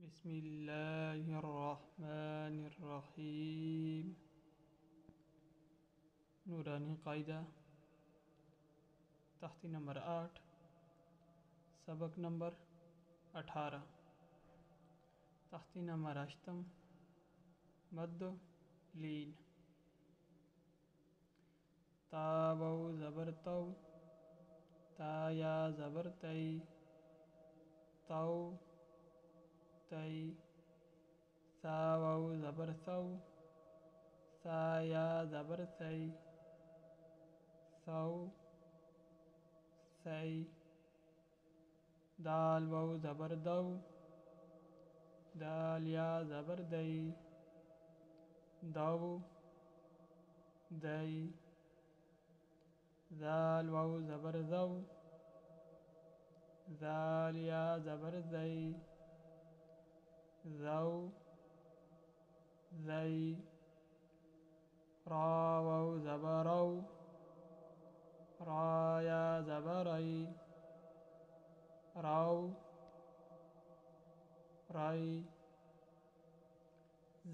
बिस्मिल्लाहिर्रहमानिर्रहीम। नूरानी कायदा तख्ती नंबर 8 सबक नंबर 18 तख्ती नंबर 8 मद्द लीन तावौ ज़बर तौ ताया ज़बर तई तौ तई सावौ ज़बर सौ साया ज़बर सई सौ सई दाल वौ ज़बर दौ दालिया ज़बर दई दौ दई ज़ाल वौ ज़बर ज़ौ ज़ालिया ज़बर ज़ई ज़ौ ज़ई रा वौ ज़बर रौ राया ज़बर रई रौ रई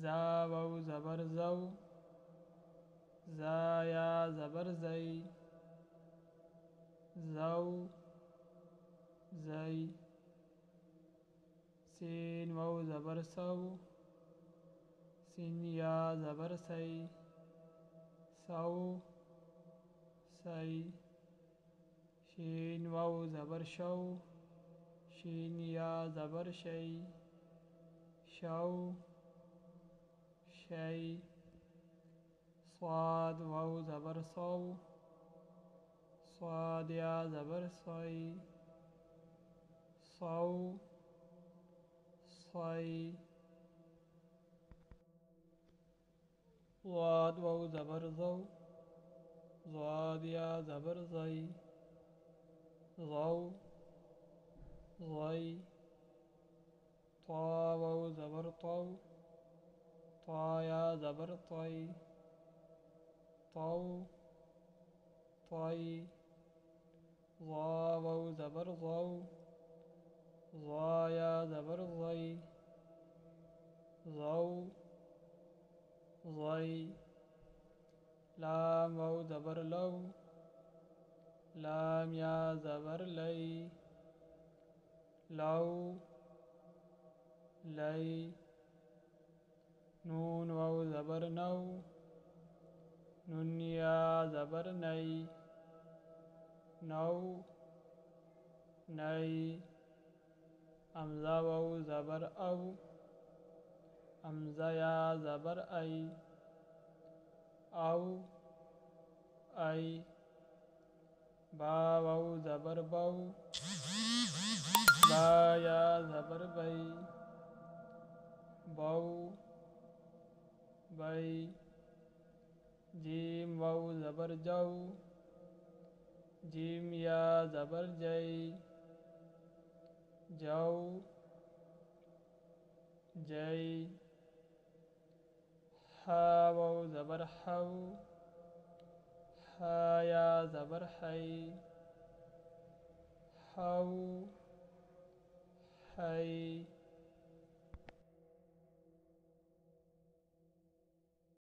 ज़ा वौ ज़बर ज़ौ ज़ाया ज़बर ज़ई ज़ौ ज़ई सीन वौ ज़बर सौ सीनिया ज़बर सई सौ सई शीन वौ ज़बर शौ शीनिया ज़बर शई शौ शई स्वाद वौ ज़बर सौ स्वादिया ज़बर सई सौ सई ज़ाद वौ ज़बर ज़ौ ज़ादिया ज़बर ज़ई ज़ौ ज़ई त्वा वौ ज़बर तौ त्वाया ज़बर तई तौ तई ज़ा वौ ज़बर ज़ौ ज़ाया ज़बर ज़ई ज़ौ ज़ई लाम वौ ज़बर लौ लामिया ज़बर लई लौ लई नून वौ ज़बर नौ नुनिया ज़बर नई नौ नई हमज़ा वौ ज़बर औ हमज़ाया ज़बर आई औ आई बा वौ ज़बर बौ बाया ज़बर बई बौ बई जीम वौ ज़बर जौ जीमिया ज़बर जई जौ जई हा वौ ज़बर हौ हाया ज़बर हई हौ हई